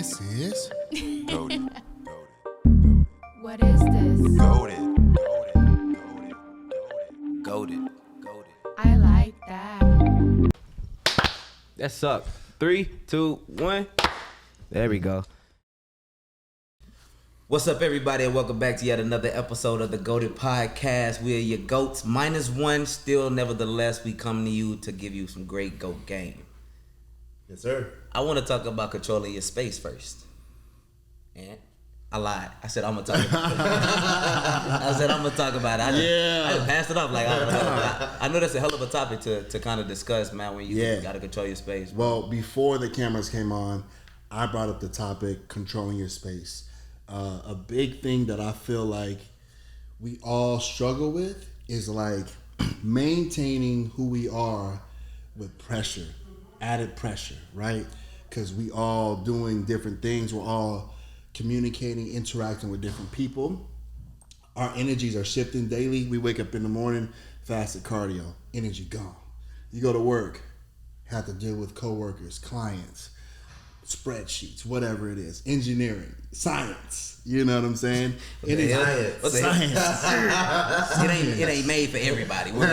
This is Goated. What is this? Goated. Goated. I like that. That sucked. 3, 2, 1. There we go. What's up, everybody, and welcome back to yet another episode of the Goated Podcast. We are your goats, -1. Still, nevertheless, we come to you to give you some great goat game. Yes, sir. I want to talk about controlling your space first. And I lied. I said I'm gonna talk about it. I passed it off like I know that's a hell of a topic to kind of discuss, man. When you gotta control your space. Well, before the cameras came on, I brought up the topic controlling your space. A big thing that I feel like we all struggle with is like maintaining who we are with pressure, added pressure, right? Because we all doing different things. We're all communicating, interacting with different people. Our energies are shifting daily. We wake up in the morning, fasted cardio, energy gone. You go to work, have to deal with coworkers, clients, spreadsheets, whatever it is, engineering, science. You know what I'm saying? Science. It ain't made for everybody. We're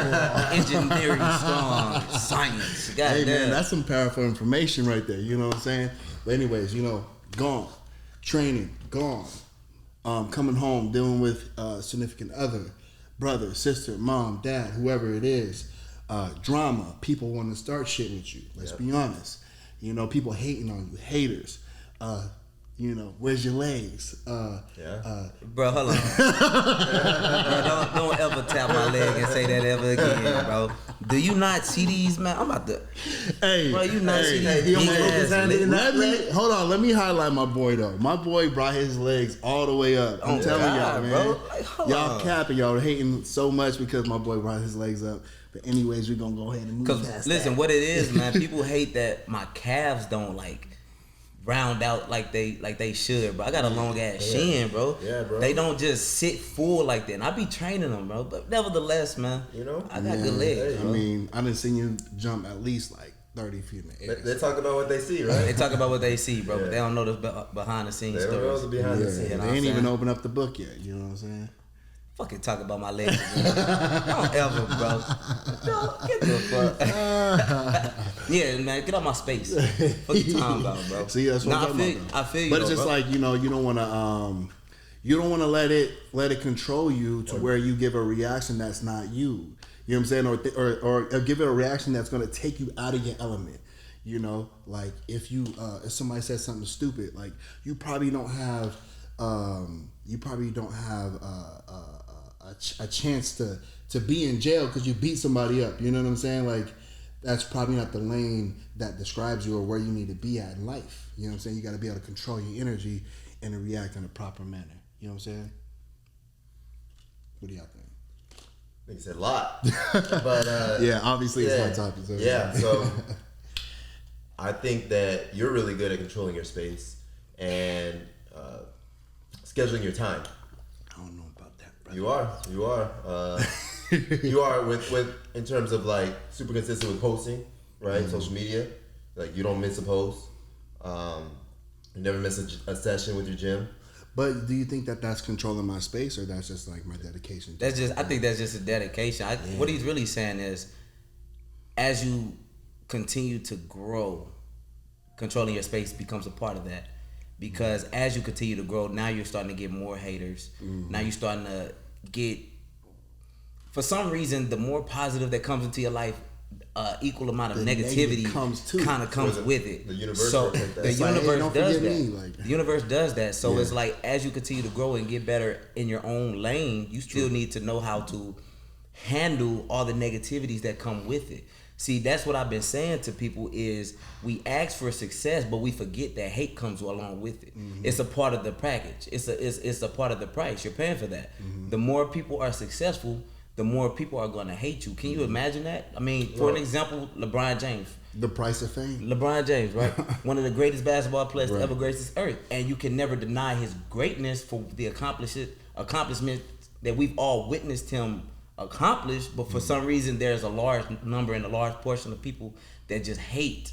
engineering strong, science. Hey man, that's some powerful information right there. You know what I'm saying? But anyways, gone. Training, gone. Coming home, dealing with significant other, brother, sister, mom, dad, whoever it is. Drama. People want to start shit with you. Let's be honest. People hating on you, haters. Where's your legs? Bro, hold on. Bro, don't ever tap my leg and say that ever again, bro. Do you not see these, man? I'm about to. Hey, bro, you not see these big ass legs? Hold on, let me highlight my boy though. My boy brought his legs all the way up. I'm telling y'all, man. Bro. Like, y'all capping, y'all hating so much because my boy brought his legs up. But anyways, we're gonna go ahead and move past listen, that. what it is, man, people hate that my calves don't round out like they should, bro. I got a long ass shin, bro. Yeah, bro. They don't just sit full like that. And I be training them, bro. But nevertheless, man, I got good legs. I mean, I done seen you jump at least like 30 feet in the air. They talk about what they see, right? They talk about what they see, bro. But they don't know the behind the scenes They don't know stories. the behind the scenes. They ain't even opened up the book yet. You know what I'm saying? Fucking talk about my legs again. Don't ever, bro. Don't get the fuck. Yeah, man, get out my space. What you talking about, bro? See, that's what I'm talking about. I feel you. But it's just bro. like you don't want to let it control you to where you give a reaction that's not you. You know what I'm saying? Or give it a reaction that's going to take you out of your element. Like if somebody says something stupid, like you probably don't have a chance to be in jail because you beat somebody up. You know what I'm saying? Like that's probably not the lane that describes you or where you need to be at in life. You know what I'm saying? You got to be able to control your energy and to react in a proper manner. You know what I'm saying? What do y'all think? I think it's a lot, but yeah, obviously it's my topic. So. Yeah, so I think that you're really good at controlling your space and scheduling your time. I don't know about that, brother. You are. You are with in terms of like super consistent with posting, right? Social media, like you don't miss a post. You never miss a session with your gym. But do you think that that's controlling my space, or that's just like my dedication? I think that's just a dedication. What he's really saying is, as you continue to grow, controlling your space becomes a part of that. Because as you continue to grow, now you're starting to get more haters. Now you're starting to get, for some reason, the more positive that comes into your life, equal amount of negativity kind of comes with it. The universe does that. The universe does that. So it's like as you continue to grow and get better in your own lane, you still need to know how to handle all the negativities that come with it. See, that's what I've been saying to people is we ask for success, but we forget that hate comes along with it. It's a part of the package. It's a part of the price. You're paying for that. The more people are successful, the more people are going to hate you. Can you imagine that? I mean, for an example, LeBron James. The price of fame. LeBron James, right? One of the greatest basketball players to ever grace this earth. And you can never deny his greatness for the accomplishment that we've all witnessed him accomplish, but for some reason there's a large number and a large portion of people that just hate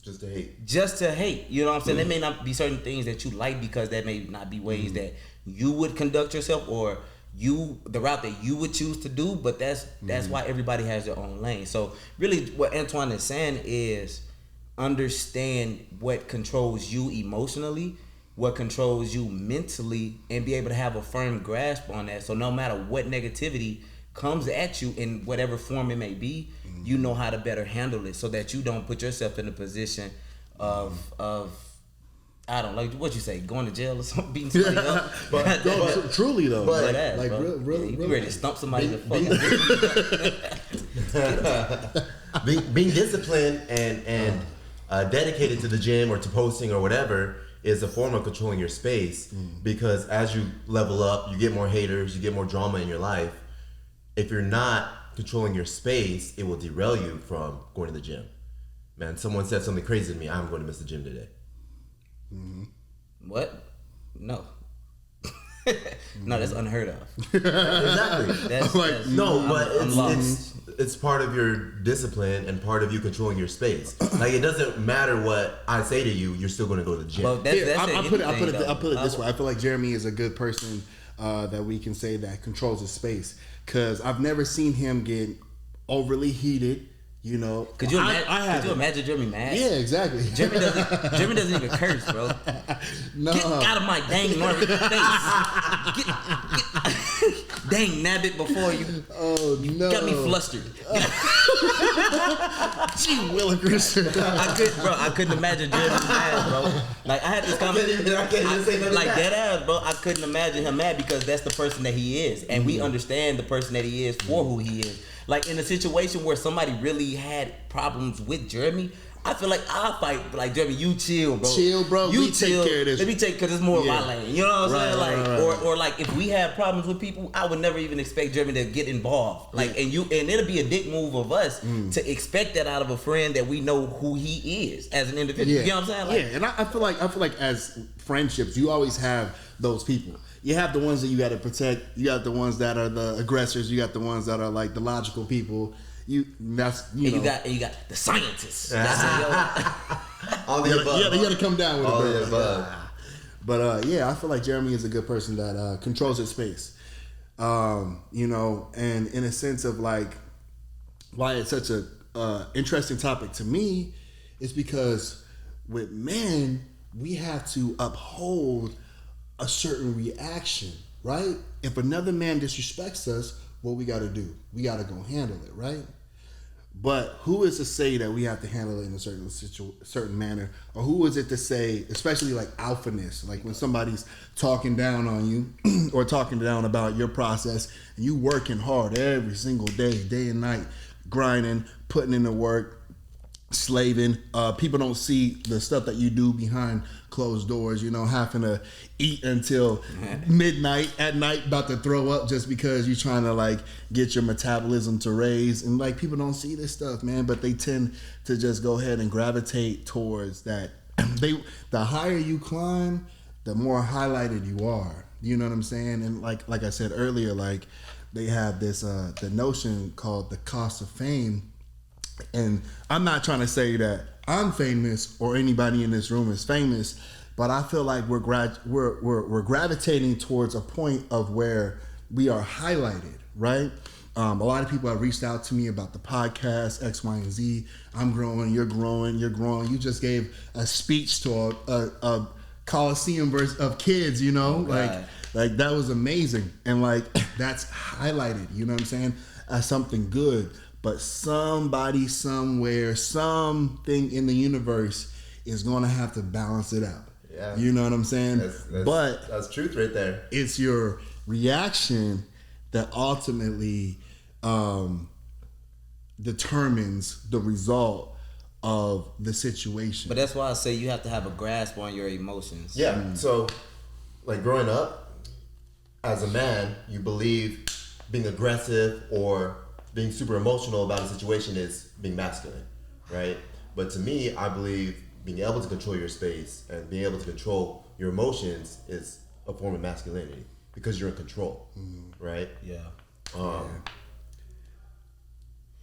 Just to hate. Just to hate. You know what I'm saying? There may not be certain things that you like because that may not be ways that you would conduct yourself or the route that you would choose to do, but that's why everybody has their own lane. So really what Antoine is saying is understand what controls you emotionally, what controls you mentally, and be able to have a firm grasp on that. So no matter what negativity comes at you in whatever form it may be, you know how to better handle it so that you don't put yourself in a position of I don't like what you say, going to jail or something, beating somebody up. but truly though, But like really, you ready to stomp somebody in the fuck. Being disciplined and dedicated to the gym or to posting or whatever is a form of controlling your space, because as you level up, you get more haters, you get more drama in your life. If you're not controlling your space, it will derail you from going to the gym. Man, someone said something crazy to me. I'm going to miss the gym today. What? No. No, that's unheard of. Exactly. That's No, but it's part of your discipline and part of you controlling your space. Like, it doesn't matter what I say to you, you're still going to go to the gym. Well, I'll put it this way. I feel like Jeremy is a good person that we can say that controls his space, because I've never seen him get overly heated. You know, could you imagine Jeremy mad? Yeah, exactly. Jeremy doesn't even curse, bro. No. Get out of my dang Marvin face. Dang nabbit before you. Oh no! Got me flustered. Gee, Willikers. I couldn't imagine Jeremy mad, bro. Like, I had this conversation. I can't even say nothing like back. dead ass, bro. I couldn't imagine him mad because that's the person that he is, and we understand the person that he is for who he is. Like, in a situation where somebody really had problems with Jeremy, I feel like I'll fight. Like, Jeremy, you chill, bro. Chill, bro. You we chill. Take care of this. Let me take, because it's more of my lane. You know what I'm saying? Like, right. Or like, if we have problems with people, I would never even expect Jeremy to get involved. Like, and it'll be a dick move of us to expect that out of a friend that we know who he is as an individual. Yeah. You know what I'm saying? Like, yeah, and I feel like as friendships, you always have those people. You have the ones that you got to protect. You got the ones that are the aggressors. You got the ones that are like the logical people. You got the scientists. All the above. You got to come down with all it. the above. But I feel like Jeremy is a good person that controls his space. You know, and in a sense of like why it's such a interesting topic to me is because with men we have to uphold a certain reaction, right? If another man disrespects us, what we got to do? We got to go handle it, right? But who is to say that we have to handle it in a certain manner? Or who is it to say, especially like alphaness, like when somebody's talking down on you or talking down about your process and you working hard every single day and night, grinding, putting in the work, slaving. People don't see the stuff that you do behind closed doors, you know, having to eat until midnight at night, about to throw up just because you're trying to like get your metabolism to raise. And like people don't see this stuff, man, but they tend to just go ahead and gravitate towards that. The higher you climb, the more highlighted you are. You know what I'm saying? And like I said earlier, like they have this the notion called the cost of fame. And I'm not trying to say that I'm famous or anybody in this room is famous, but I feel like we're gravitating towards a point of where we are highlighted, right? A lot of people have reached out to me about the podcast X, Y, and Z. I'm growing, you're growing, you're growing. You just gave a speech to a Coliseum of kids, you know, like that was amazing, and like that's highlighted. You know what I'm saying? As something good. But somebody, somewhere, something in the universe is going to have to balance it out. Yeah. You know what I'm saying? That's truth right there. It's your reaction that ultimately determines the result of the situation. But that's why I say you have to have a grasp on your emotions. Yeah. So, like growing up, as a man, you believe being aggressive or being super emotional about a situation is being masculine, right? But to me, I believe being able to control your space and being able to control your emotions is a form of masculinity because you're in control, right? Yeah.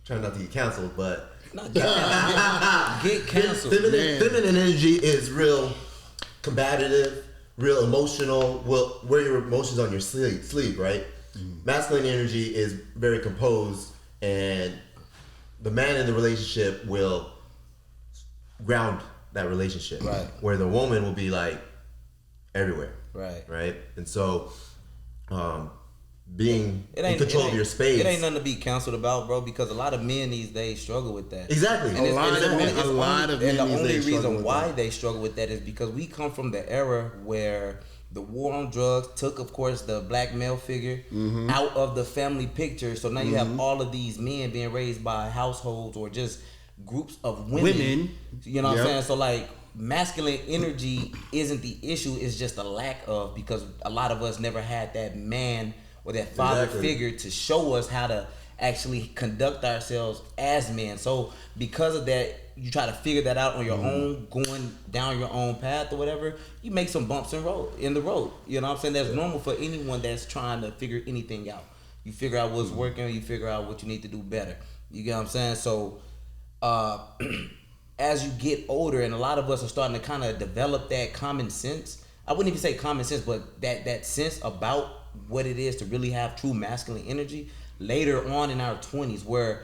trying not to get canceled, but Not get canceled. Feminine energy is real combative, real emotional. Will wear your emotions on your sleeve, right? Masculine energy is very composed, and the man in the relationship will ground that relationship, right? Where the woman will be like everywhere, right? And so, being in control of your space, it ain't nothing to be counseled about, bro. Because a lot of men these days struggle with that. Exactly. And a lot of men and the these only days reason why that. they struggle with that is because we come from the era where the war on drugs took, of course, the black male figure out of the family picture. So now you have all of these men being raised by households or just groups of women. You know what I'm saying? So like masculine energy isn't the issue, it's just a lack of, because a lot of us never had that man or that father figure to show us how to actually conduct ourselves as men. So because of that, you try to figure that out on your own, going down your own path or whatever, you make some bumps in the road. You know what I'm saying? That's normal for anyone that's trying to figure anything out. You figure out what's working, you figure out what you need to do better. You get what I'm saying? So as you get older, and a lot of us are starting to kind of develop that common sense. I wouldn't even say common sense, but that sense about what it is to really have true masculine energy later on in our 20s, where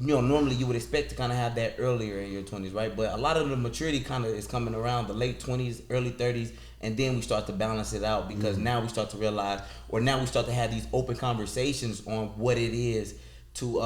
normally you would expect to kind of have that earlier in your 20s, right? But a lot of the maturity kind of is coming around the late 20s, early 30s, and then we start to balance it out, because now we start to realize, or now we start to have these open conversations on what it is to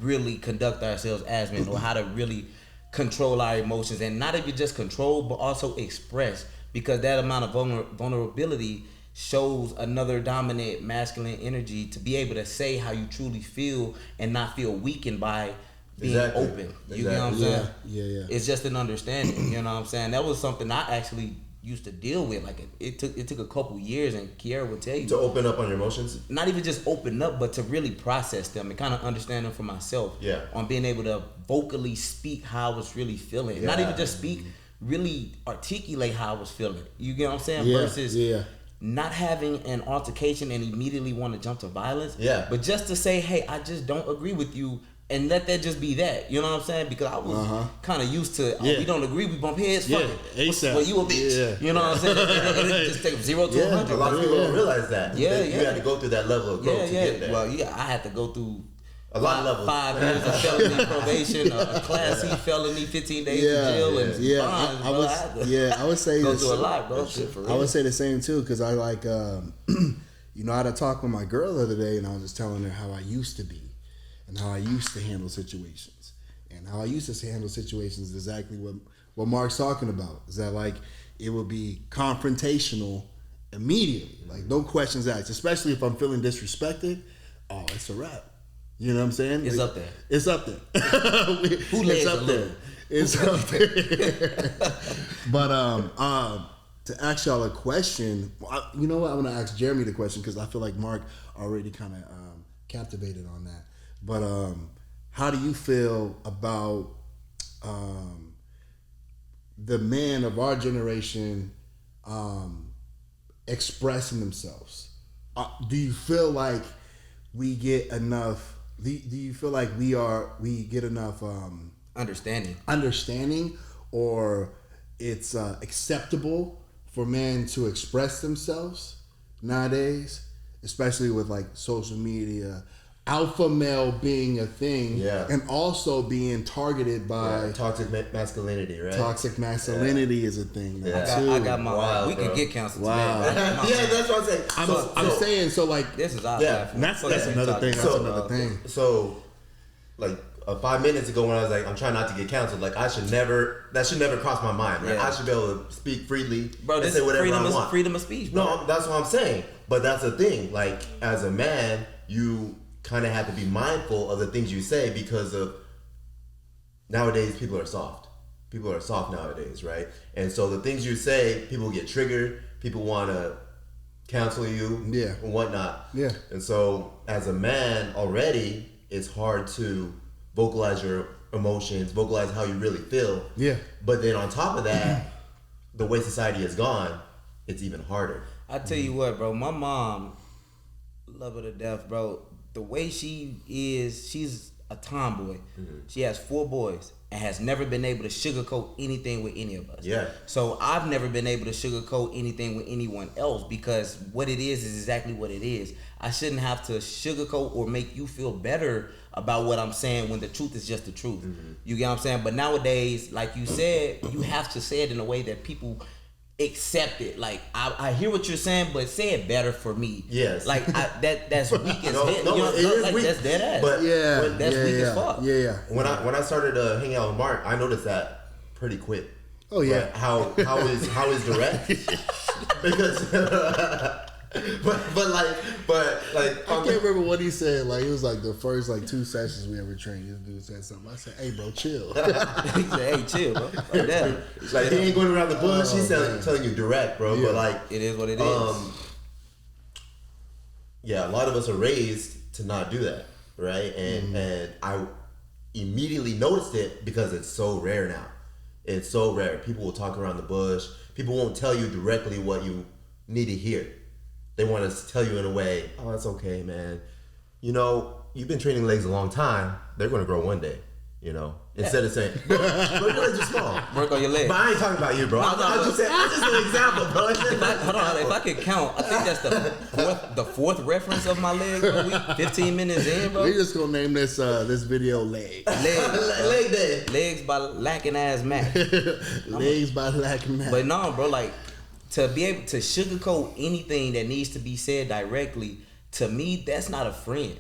really conduct ourselves as men, or how to really control our emotions, and not even just control, but also express, because that amount of vulnerability shows another dominant masculine energy to be able to say how you truly feel and not feel weakened by being open. You know what I'm saying? Yeah. It's just an understanding. You know what I'm saying? That was something I actually used to deal with. Like it took a couple years, and Kiara would tell you to open up on your emotions. Not even just open up, but to really process them and kind of understand them for myself. Yeah. On being able to vocally speak how I was really feeling. Not even just speak, really articulate how I was feeling. You get what I'm saying? Versus not having an altercation and immediately want to jump to violence. Yeah. But just to say, hey, I just don't agree with you, and let that just be that. You know what I'm saying? Because I was kind of used to, we don't agree, we bump heads, fuck it. Well, you a bitch. You know what I'm saying? It just take 0 to 100. A lot of people don't realize that. You had to go through that level of growth to get there. Well, I had to go through a lot of levels. 5 years of felony probation, a Class C felony, 15 days in jail, and bonds. I would say go through a lot, bro. I would say the same too, because I like, I had a talk with my girl the other day, and I was just telling her how I used to be, and how I used to handle situations, and how I used to handle situations is exactly what Mark's talking about. Is that like it would be confrontational immediately, like no questions asked, especially if I'm feeling disrespected. Oh, it's a wrap. You know what I'm saying? It's up there. It's up there. It's up there. It's up there. But to ask y'all a question, you know what? I'm gonna ask Jeremy the question, because I feel like Mark already kind of captivated on that. But how do you feel about the men of our generation expressing themselves? Do you feel like we get enough? Do you feel like we get enough understanding, or it's acceptable for men to express themselves nowadays, especially with like social media, alpha male being a thing, and also being targeted by toxic masculinity, right? Toxic masculinity is a thing now too. I got my. We can get counseled. Wow. That's what I'm saying. I'm saying so. Like this is our platform. That's another thing. That's another thing. So, like 5 minutes ago, when I was like, I'm trying not to get canceled. Like that should never cross my mind. Right? I should be able to speak freely, bro. And say whatever I want. Freedom of speech, bro. No, that's what I'm saying. But that's the thing. Like as a man, you kind of have to be mindful of the things you say, because of nowadays people are soft. People are soft nowadays, right? And so the things you say, people get triggered. People want to cancel you, and whatnot. Yeah. And so as a man already, it's hard to vocalize your emotions, vocalize how you really feel. Yeah. But then on top of that, the way society has gone, it's even harder. I tell you what, bro. My mom, love her to death, bro. The way she is, she's a tomboy. She has 4 boys and has never been able to sugarcoat anything with any of us. Yeah. So I've never been able to sugarcoat anything with anyone else because what it is exactly what it is. I shouldn't have to sugarcoat or make you feel better about what I'm saying when the truth is just the truth. You get what I'm saying? But nowadays, like you said, you have to say it in a way that people accept it. Like I hear what you're saying, but say it better for me. Yes. Like that's weak as hell. No, You know, it is like weak. that's dead ass. But that's weak as fuck. Yeah. When I started hanging out with Mark, I noticed that pretty quick. Oh yeah. Right? How is direct? Because but like I can't remember what he said. Like it was like the first like 2 sessions we ever trained. This dude said something. I said, "Hey, bro, chill." He said, "Hey, chill, bro." Like that. Like he ain't going around the bush. He's telling you direct, bro. Yeah. But like It is what it is. Yeah, a lot of us are raised to not do that, right? And I immediately noticed it because it's so rare now. It's so rare. People will talk around the bush. People won't tell you directly what you need to hear. They want to tell you in a way, oh, that's okay, man. You know, you've been training legs a long time. They're going to grow one day, you know? Instead of saying, bro, your legs are small. Work on your legs. But I ain't talking about you, bro. I'm just an example, bro. Hold on, if I could count, I think that's the fourth reference of my leg per week. 15 minutes in, bro. We just gonna name this video leg. Leg day. Legs by lacking ass Mac. Legs by lacking man. But no, bro, like to be able to sugarcoat anything that needs to be said directly, to me, that's not a friend.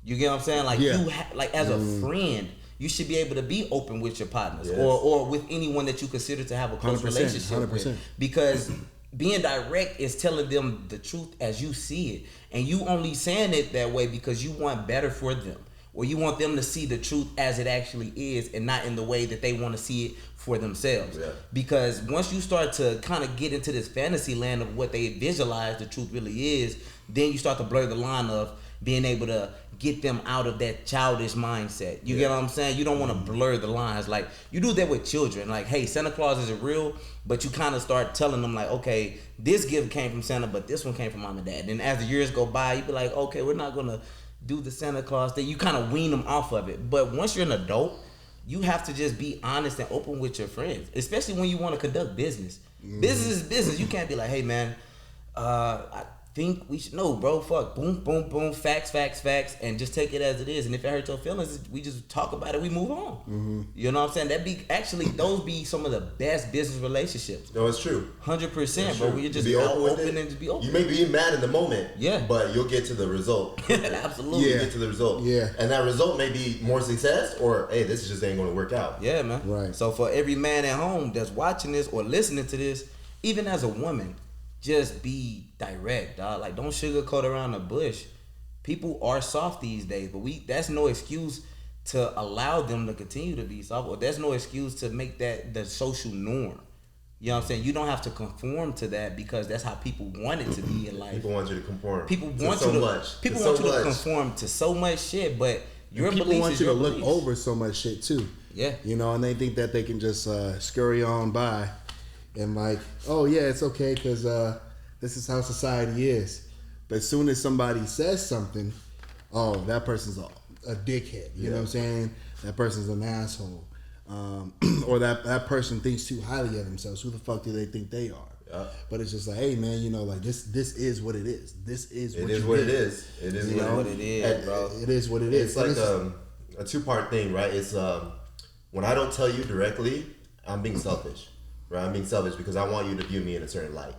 You get what I'm saying? Like Yeah. like as a friend, you should be able to be open with your partners Yes. or with anyone that you consider to have a close 100%, relationship 100%. with. Because being direct is telling them the truth as you see it. And you only saying it that way because you want better for them. Or you want them to see the truth as it actually is and not in the way that they want to see it for themselves. Yeah. Because once you start to kind of get into this fantasy land of what they visualize the truth really is, then you start to blur the line of being able to get them out of that childish mindset. You get what I'm saying? You don't want to blur the lines. Like, you do that with children. Like, hey, Santa Claus isn't real, but you kind of start telling them, like, okay, this gift came from Santa, but this one came from mom and dad. And as the years go by, you be like, okay, we're not going to do the Santa Claus thing. You kind of wean them off of it. But once you're an adult, you have to just be honest and open with your friends, especially when you want to conduct business. Business is business. You can't be like, hey, man, I think we should. No, bro, fuck. Boom, boom, boom. Facts, facts, facts. And just take it as it is. And if it hurts your feelings, we just talk about it. We move on. You know what I'm saying? Those be some of the best business relationships. No, it's true. 100%, bro. When you just Be open with it. and just be open. You may be mad in the moment, Yeah. but you'll get to the result. Absolutely. You get to the result. Yeah. And that result may be more success or, hey, this just ain't going to work out. Yeah, man. Right. So for every man at home that's watching this or listening to this, even as a woman, just be direct, dog. Like, don't sugarcoat around the bush. People are soft these days, but that's no excuse to allow them to continue to be soft, or that's no excuse to make that the social norm. You know what I'm saying? You don't have to conform to that because that's how people want it to be in life. People want you to conform. People to want so you to much. People to want so you to much. conform to so much shit, but your people beliefs want is you to your look beliefs. over so much shit too. Yeah. You know, and they think that they can just scurry on by and like, oh yeah, it's okay because this is how society is. But as soon as somebody says something, oh, that person's a dickhead. You know what I'm saying? That person's an asshole. Or that person thinks too highly of themselves. Who the fuck do they think they are? Yeah. But it's just like, hey man, you know, like this is what it is. This is what It is what it is. It is what it is, bro. It is what it is. It's like a two-part thing, right? It's when I don't tell you directly, I'm being selfish, right? I'm being selfish because I want you to view me in a certain light.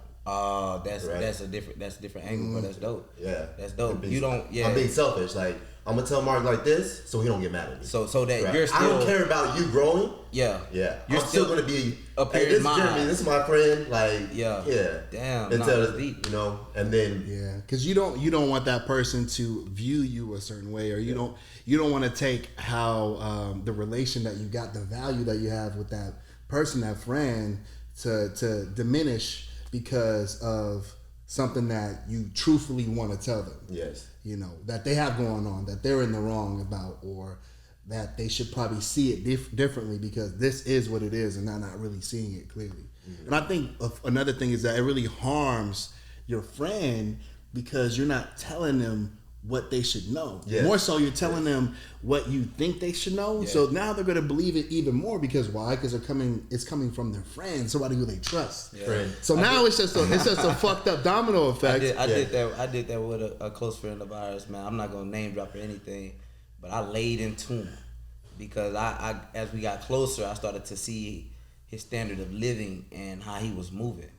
That's Right. that's a different angle, but that's dope. Yeah, That's dope. I'm You don't. Yeah. I'm being selfish. Like I'm gonna tell Mark like this, so he don't get mad at me. so that Right. you're still. I don't care about you growing. Yeah. Yeah, You're I'm still gonna be up hey, here this in is my Jeremy. eyes. This is my friend. Like Yeah. yeah. Damn, Until nah, that's deep. you know, and then Yeah, because you don't want that person to view you a certain way, or you don't want to take how the relation that you got, the value that you have with that person, that friend, to diminish because of something that you truthfully want to tell them. yes, You know, that they have going on, that they're in the wrong about, or that they should probably see it differently because this is what it is and they're not really seeing it clearly. And I think another thing is that it really harms your friend because you're not telling them what they should know. Yeah. More so, you're telling them what you think they should know. Yeah. So now they're going to believe it even more because why? Because it's coming from their friend, somebody who they trust. Yeah. Friend. So now it's just a fucked up domino effect. I did that with a close friend of ours, man. I'm not gonna name drop or anything, but I laid into him because I as we got closer, I started to see his standard of living and how he was moving,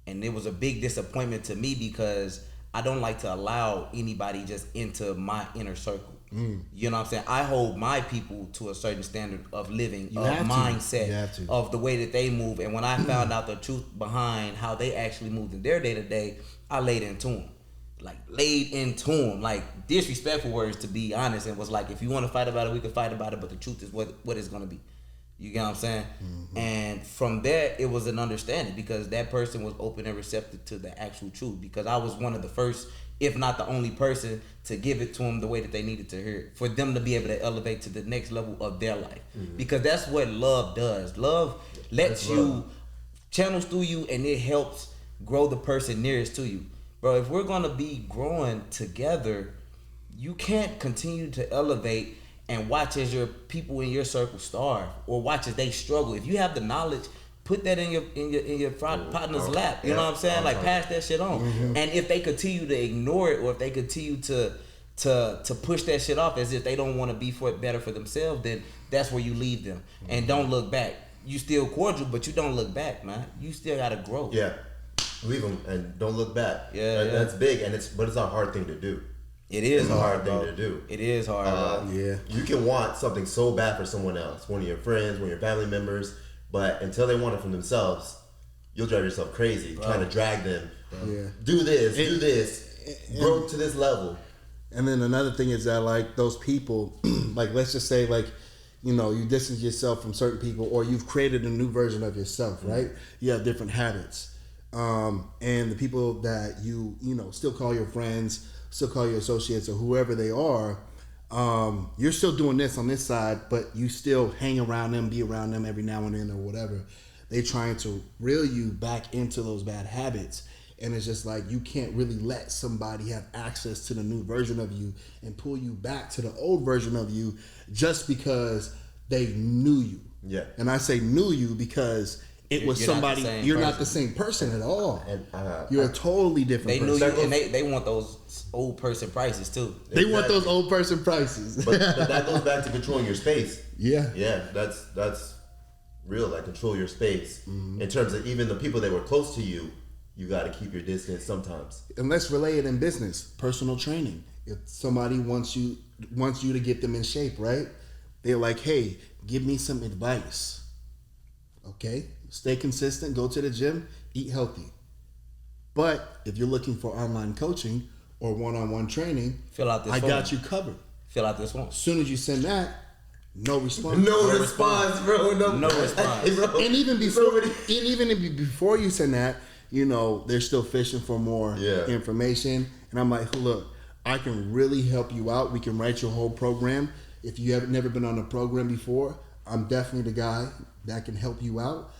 and it was a big disappointment to me because I don't like to allow anybody just into my inner circle. You know what I'm saying? I hold my people to a certain standard of living, You of have to. mindset, You have to. of the way that they move. And when I found out the truth behind how they actually moved in their day to day, I laid into them. Like disrespectful words, to be honest, and was like, if you want to fight about it, we can fight about it, but the truth is what it's going to be. You get what I'm saying? And from there, it was an understanding because that person was open and receptive to the actual truth because I was one of the first, if not the only person, to give it to them the way that they needed to hear it, for them to be able to elevate to the next level of their life. Because that's what love does. Love lets you, channels through you, and it helps grow the person nearest to you. Bro, if we're going to be growing together, you can't continue to elevate and watch as your people in your circle starve or watch as they struggle. If you have the knowledge, put that in your partner's lap. You know what I'm saying? Like pass that shit on. And if they continue to ignore it or if they continue to push that shit off as if they don't want to be better for themselves, then that's where you leave them. And don't look back. You still cordial, but you don't look back, man. You still gotta grow. Yeah. Leave them and don't look back. Yeah, That's big, but it's a hard thing to do. It is It's a hard bro. thing to do. It is hard, bro. Yeah. You can want something so bad for someone else, one of your friends, one of your family members, but until they want it from themselves, you'll drive yourself crazy trying to drag them. Yeah. Do this, grow to this level. And then another thing is that like those people, like let's just say like, you know, you distance yourself from certain people or you've created a new version of yourself, right? You have different habits. And the people that you know, still call your friends, still call your associates or whoever they are, you're still doing this on this side, but you still hang around them, be around them every now and then or whatever. They trying to reel you back into those bad habits. And it's just like you can't really let somebody have access to the new version of you and pull you back to the old version of you just because they knew you. Yeah. And I say knew you because it was You're not somebody, the same you're not person. the same person at all. And You're a totally different They knew person. you, and they want those old person prices too. They want Exactly. those old person prices. but that goes back to controlling your space. Yeah. Yeah, that's real. Like control your space in terms of even the people that were close to you. You got to keep your distance sometimes. And let's relay it in business. Personal training. If somebody wants you to get them in shape, right? They're like, hey, give me some advice. Okay? Stay consistent, go to the gym, eat healthy. But if you're looking for online coaching or one-on-one training, Fill out this I form. got you covered. Fill out this one. As soon as you send that, no response. No response, bro. No response. Bro. And even before you send that, you know, they're still fishing for more information. And I'm like, look, I can really help you out. We can write your whole program. If you have never been on a program before, I'm definitely the guy that can help you out.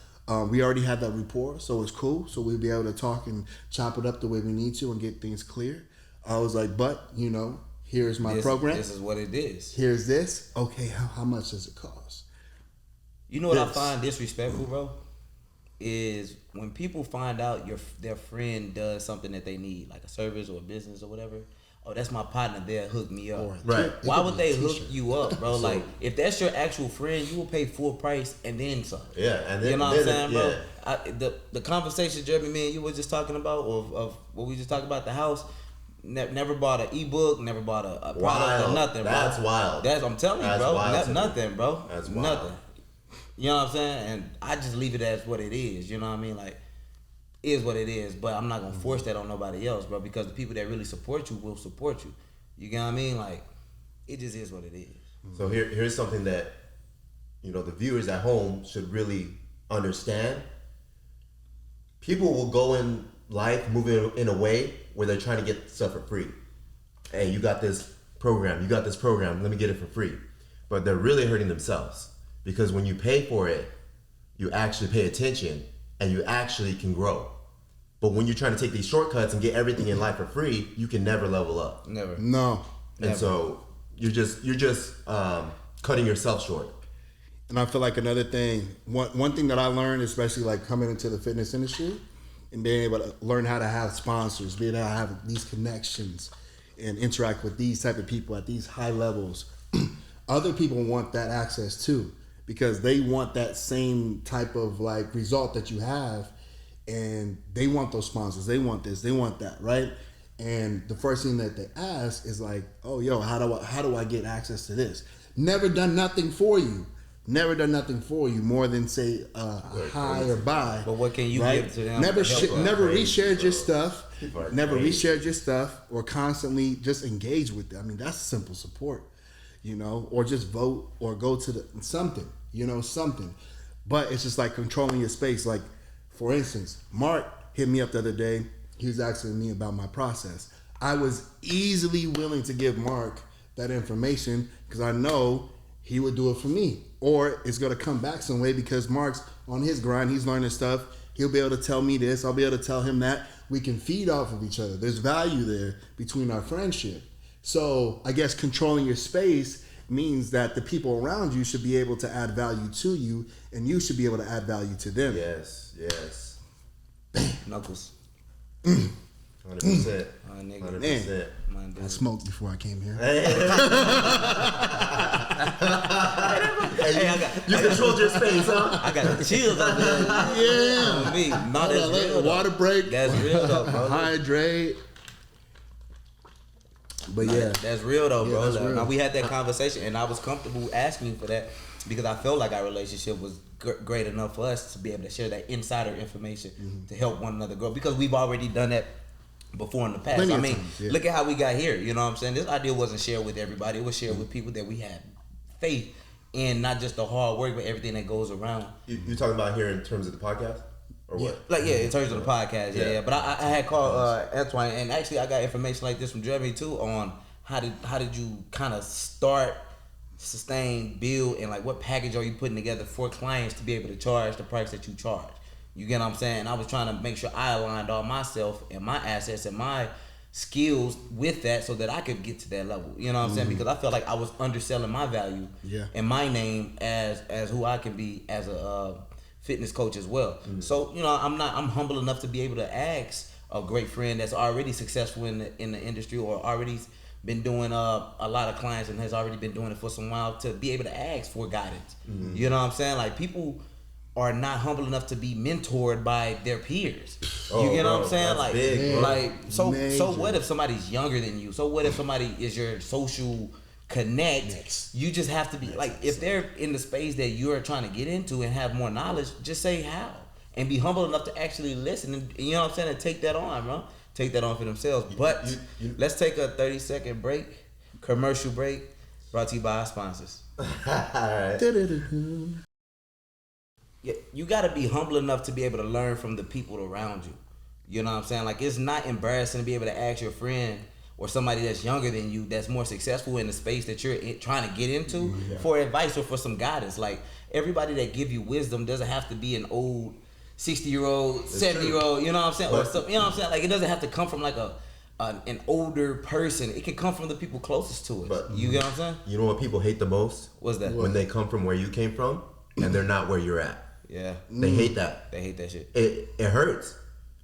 We already have that rapport, so it's cool. So we'll be able to talk and chop it up the way we need to and get things clear. I was like, but, you know, here's my program. This is what it is. Here's this. Okay, how much does it cost? You know what I Yes. find disrespectful, bro? Is when people find out their friend does something that they need, like a service or a business or whatever. Oh, that's my partner. They'll hook me up. Right. Why would they hook you up, bro? Like, if that's your actual friend, you will pay full price and then some. Yeah, and then You know what I'm saying, bro? yeah. The conversation, Jeremy, me and you were just talking about, of what we just talked about, the house. Never bought an ebook, never bought a product Wild. or nothing, bro. That's wild. I'm telling you, That's bro. wild to me. Nothing, bro. That's wild. Nothing. You know what I'm saying? And I just leave it as what it is. You know what I mean? Like, is what it is. But I'm not gonna force that on nobody else, bro. Because the people that really support you will support you. You get what I mean? Like, it just is what it is. So here's something that, you know, the viewers at home should really understand. People will go in life moving in a way where they're trying to get stuff for free. Hey, you got this program, let me get it for free. But they're really hurting themselves because when you pay for it, you actually pay attention and you actually can grow. But when you're trying to take these shortcuts and get everything in life for free, you can never level up. Never. No. And so you're just cutting yourself short. And I feel like another thing, one thing that I learned, especially like coming into the fitness industry and being able to learn how to have sponsors, being able to have these connections and interact with these type of people at these high levels. Other people want that access too, because they want that same type of like result that you have, and they want those sponsors. They want this, they want that, right? And the first thing that they ask is like, oh, yo, how do I get access to this? Never done nothing for you. Never done nothing for you more than say a hi or bye. But what can you give to them? Never reshared your stuff. Never reshared your stuff, or constantly just engage with them. I mean, that's simple support, or just vote or go to something. But it's just like controlling your space. Like, for instance, Mark hit me up the other day. He was asking me about my process. I was easily willing to give Mark that information because I know he would do it for me. Or it's going to come back some way because Mark's on his grind. He's learning stuff. He'll be able to tell me this. I'll be able to tell him that. We can feed off of each other. There's value there between our friendship. So I guess controlling your space means that the people around you should be able to add value to you, and you should be able to add value to them. Yes. Knuckles. 100%. 100%. I smoked before I came here. You controlled your space, huh? I got the chills up there. Yeah. Me. Not as real, water break. That's real though, bro. Hydrate. But yeah, that's real though, bro. That's real. Now we had that conversation, and I was comfortable asking you for that because I felt like our relationship was great enough for us to be able to share that insider information to help one another grow. Because we've already done that before in the past. Plenty I of mean, times, yeah. Look at how we got here. You know what I'm saying? This idea wasn't shared with everybody. It was shared with people that we had faith in, not just the hard work, but everything that goes around. You talking about here in terms of the podcast? Or what? In terms of the podcast, yeah. But I had called Antoine, and actually I got information like this from Jeremy too on how did you kind of start, sustain, build, and like what package are you putting together for clients to be able to charge the price that you charge. You get what I'm saying? I was trying to make sure I aligned all myself and my assets and my skills with that so that I could get to that level. You know what I'm saying? Because I felt like I was underselling my value and my name as who I can be as a fitness coach as well. So, I'm humble enough to be able to ask a great friend that's already successful in the industry or already been doing a lot of clients and has already been doing it for some while to be able to ask for guidance. You know what I'm saying? Like, people are not humble enough to be mentored by their peers. You get what I'm saying? Like, big, so what if somebody's younger than you? So what if somebody is your social connect? You just have to be like, if they're in the space that you're trying to get into and have more knowledge, just say how and be humble enough to actually listen. And you know what I'm saying? And take that on, bro. Take that on for themselves. But let's take a 30-second break, commercial break, brought to you by our sponsors. All right. Yeah, you got to be humble enough to be able to learn from the people around you. You know what I'm saying? Like, it's not embarrassing to be able to ask your friend or somebody that's younger than you, that's more successful in the space that you're trying to get into for advice or for some guidance. Like, everybody that give you wisdom doesn't have to be an old 60-year-old, 70-year-old, you know what I'm saying? Or something, you know what I'm saying? Like, it doesn't have to come from like an older person. It can come from the people closest to it. But you get what I'm saying? You know what people hate the most? What's that? When they come from where you came from and they're not where you're at. Yeah. They hate that. They hate that shit. It hurts.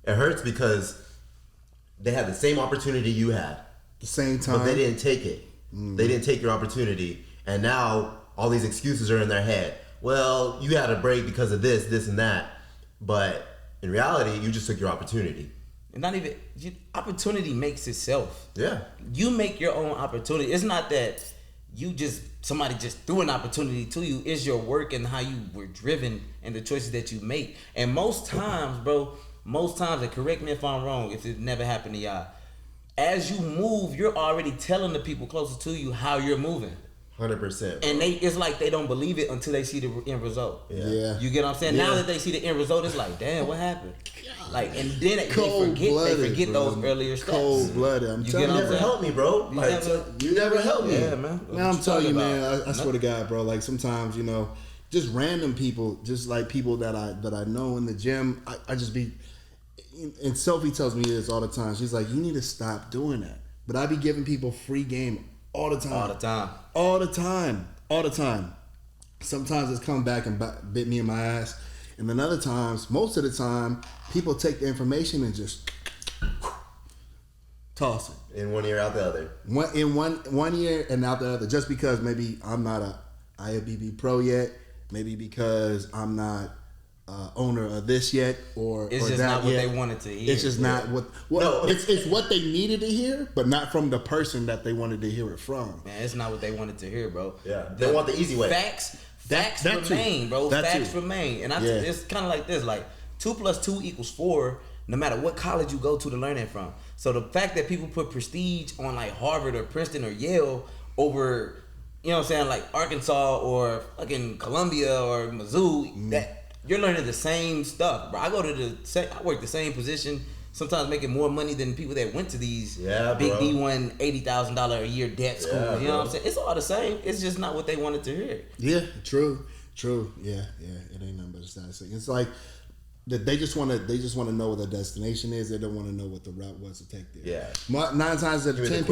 It hurts because they had the same opportunity you had. The same time. But they didn't take it. They didn't take your opportunity. And now all these excuses are in their head. Well, you had a break because of this, and that. But in reality, you just took your opportunity. And not even, opportunity makes itself. Yeah. You make your own opportunity. It's not that somebody just threw an opportunity to you. It's your work and how you were driven and the choices that you make. And most times, and correct me if I'm wrong, if it never happened to y'all, as you move, you're already telling the people closest to you how you're moving. 100%. And it's like they don't believe it until they see the end result. Yeah. You get what I'm saying? Yeah. Now that they see the end result, it's like, damn, what happened? Like, and then they forget those earlier steps. Cold-blooded. I'm telling You never helped me, bro. You never helped me. Yeah, man. Man, I'm telling you, man. I swear to God, bro. Like, sometimes, just random people, just like people that I know in the gym, I just be. And Sophie tells me this all the time. She's like, you need to stop doing that. But I be giving people free game all the time. All the time. All the time. All the time. Sometimes it's come back and bit me in my ass. And then other times, most of the time, people take the information and just toss it. In one ear, out the other. In one ear and out the other. Just because maybe I'm not a IFBB pro yet. Maybe because I'm not owner of this yet, or it's or just that not what yet. they wanted to hear. It's just not what. Well, no. It's what they needed to hear, but not from the person that they wanted to hear it from. Man, it's not what they wanted to hear, bro. Yeah, they want the easy way. Facts that remain, too. bro. That Facts too. remain, and it's kind of like this: like 2 + 2 = 4. No matter what college you go to learn it from. So the fact that people put prestige on like Harvard or Princeton or Yale over, you know what I'm saying, like Arkansas or fucking Columbia or Mizzou, that you're learning the same stuff, bro. I work the same position, sometimes making more money than people that went to these big D1 $80,000 a year debt schools. Yeah, you know what I'm saying? It's all the same. It's just not what they wanted to hear. Yeah, true. Yeah. It ain't nothing but a status thing. It's like they just want to know what the destination is. They don't want to know what the route was to take there. Yeah. 9 times out of 10,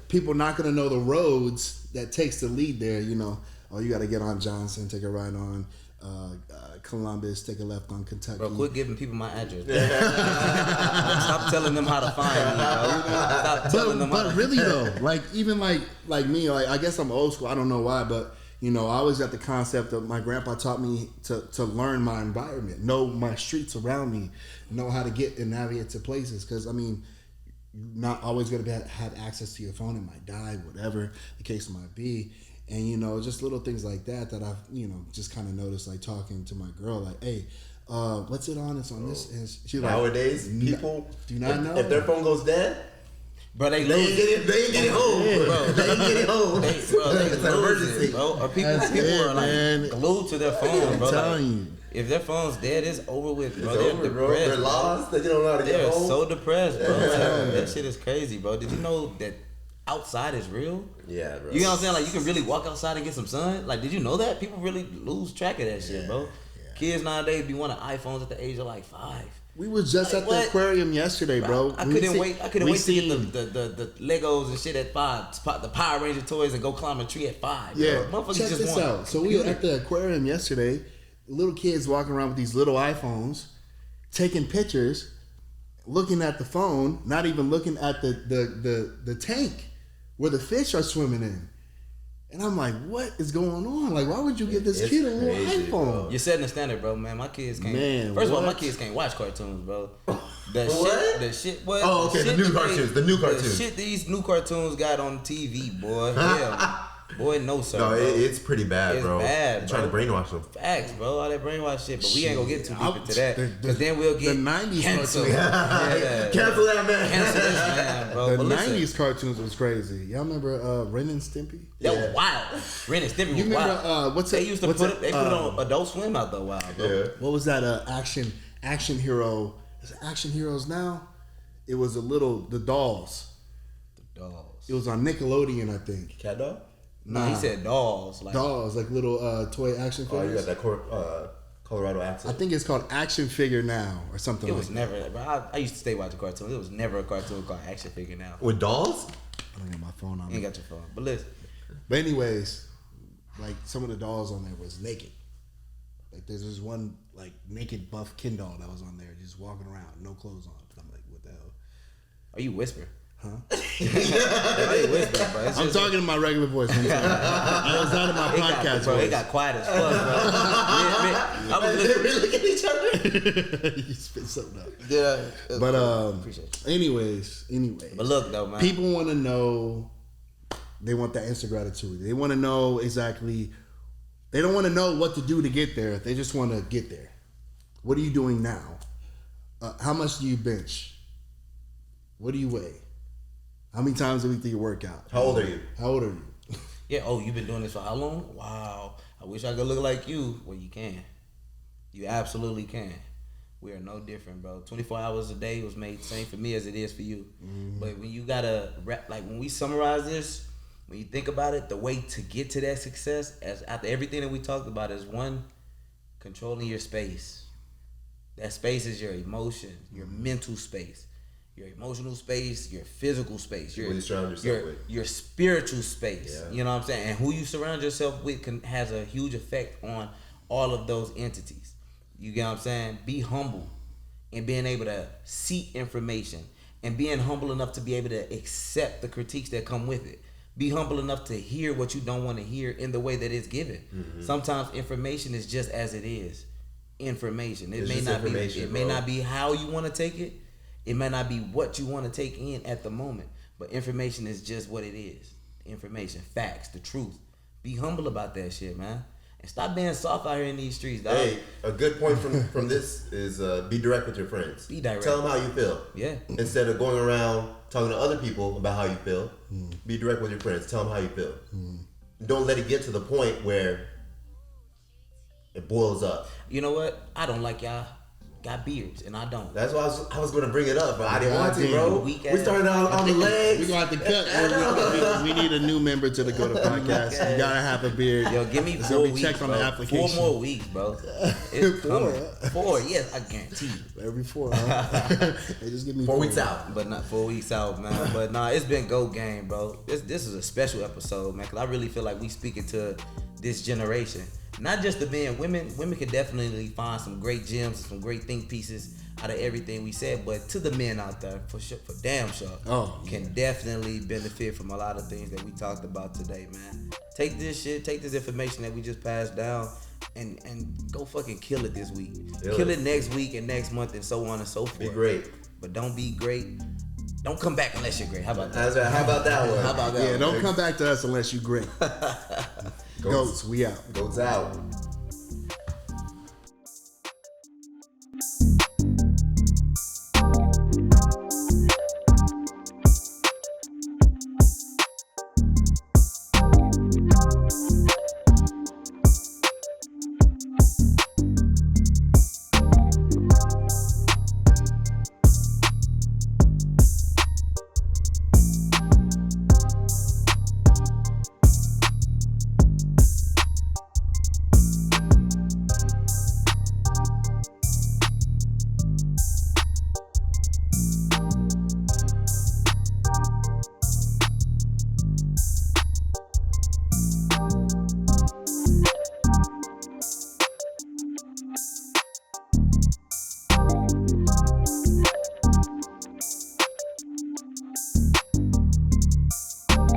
people not going to know the roads that takes to lead there. You know, you got to get on Johnson, take a right on Columbus, take a left on Kentucky. Bro, quit giving people my address. Stop telling them how to find me, bro. Stop telling them. But really though, like even like me, like I guess I'm old school. I don't know why, but you know, I always got the concept of my grandpa taught me to learn my environment, know my streets around me, know how to get and navigate to places. Because I mean, you're not always gonna have access to your phone. It might die, whatever the case might be. And, you know, just little things like that I've, you know, just kind of noticed, like, talking to my girl, like, hey, what's it on? It's on this. And she's like, nowadays, people do not know. If their phone goes dead, bro, they ain't get it home, bro. They ain't get it home. It's an emergency, bro. Or people are like glued to their phone, bro. I'm telling you. If their phone's dead, it's over with, bro. It's They're over, depressed, bro. They're lost. They don't know how to get home. They're so depressed, bro. Like, that shit is crazy, bro. Did you know that outside is real? Yeah, bro. You know what I'm saying? Like, you can really walk outside and get some sun. Like, did you know that? People really lose track of that shit, bro. Yeah. Kids nowadays be wanting iPhones at the age of like 5. We was just at the aquarium yesterday, bro. I couldn't wait to get the Legos and shit at 5. The Power Ranger toys and go climb a tree at 5. Yeah, bro. check this out. So we were at the aquarium yesterday. Little kids walking around with these little iPhones, taking pictures, looking at the phone, not even looking at the tank where the fish are swimming in. And I'm like, what is going on? Like, why would you give this kid a little iPhone? Bro. You're setting the standard, bro, man. My kids can't. First of all, my kids can't watch cartoons, bro. The shit. What? Oh, okay. The new cartoons. The shit these new cartoons got on TV, boy. Hell, boy, no sir. No, bro. it's pretty bad, bro. It's bad, They're trying to brainwash them. Facts, bro. All that brainwash shit, but we ain't gonna get too deep into that, because then we'll get the 90s canceled. Cancel that man. Cancel this man, bro. The But listen, 90s cartoons was crazy. Y'all remember Ren and Stimpy? that was wild. Ren and Stimpy was You remember wild. they used to put it on Adult Swim out the wild, bro. Yeah. What was that action hero? Is it Action Heroes now? It was the dolls. The dolls. It was on Nickelodeon, I think. Cat dog? No, he said dolls. Like Dolls, like little toy action Oh, you figures. got that Colorado accent. I think it's called Action Figure Now or something it like was that. never, bro. I used to stay watching cartoons. It was never a cartoon called Action Figure Now. With dolls? I don't got my phone on You me. ain't got your phone. But listen, But anyways, like some of the dolls on there was naked. Like there's this one like naked buff Ken doll that was on there just walking around, no clothes on. I'm like, what the hell? are you whispering? Huh? Are you whispering, bro? I'm talking in my regular voice. I'm sorry. I was not in my podcast Bro, voice. it got quiet as fuck, bro. I was listening. Look at each other. You spit something up. Yeah. But Appreciate you. anyways. But look though, man. People want to know. They want that instant gratitude. They want to know exactly. They don't want to know what to do to get there. They just want to get there. What are you doing now? How much do you bench? What do you weigh? How many times a week do you work out? How old are you? How old are you? Yeah. Oh, you've been doing this for how long? Wow. I wish I could look like you. Well, you can. You absolutely can. We are no different, bro. 24 hours a day was made the same for me as it is for you. Mm-hmm. But when you gotta like when we summarize this, when you think about it, the way to get to that success, as after everything that we talked about, is one, controlling your space. That space is your emotion, your mental space. your emotional space, your physical space, Who you surround yourself with. your spiritual space. Yeah. You know what I'm saying? And who you surround yourself with has a huge effect on all of those entities. You get what I'm saying? Be humble in being able to seek information and being humble enough to be able to accept the critiques that come with it. Be humble enough to hear what you don't want to hear in the way that it's given. Mm-hmm. Sometimes information is just as it is. Information. It may not be how you want to take it. It may not be what you want to take in at the moment. But information is just what it is. Information, facts, the truth. Be humble about that shit, man. And stop being soft out here in these streets, dog. Hey, a good point from this is be direct with your friends. Be direct. Tell them how you feel. Yeah. Instead of going around talking to other people about how you feel, be direct with your friends. Tell them how you feel. Don't let it get to the point where it boils up. You know what? I don't like y'all got beards, and I don't. That's why I was going to bring it up, but I didn't want to, bro. We Weak-ass. started out on the legs. We're going to have to cut. We need a new member to the Go To podcast. You got to have a beard. Yo, give me It's 4 gonna be weeks, checked on bro. the application. 4 more weeks, bro. It's coming. 4, yes, I guarantee you. Every 4, huh? Hey, just give me 4 weeks out. But not 4 weeks out, man. But nah, it's been GOAT game, bro. This is a special episode, man, because I really feel like we speaking to this generation. Not just the men. Women can definitely find some great gems and some great think pieces out of everything we said, but to the men out there, for sure, for damn sure, can definitely benefit from a lot of things that we talked about today, man. Take this information that we just passed down, and go fucking kill it this week. Kill it next week and next month and so on and so forth. Be great. But don't be great. Don't come back unless you're great. How about that? How about that one? How about that? Yeah, one? don't come back to us unless you great. Goats, we out. Goats out.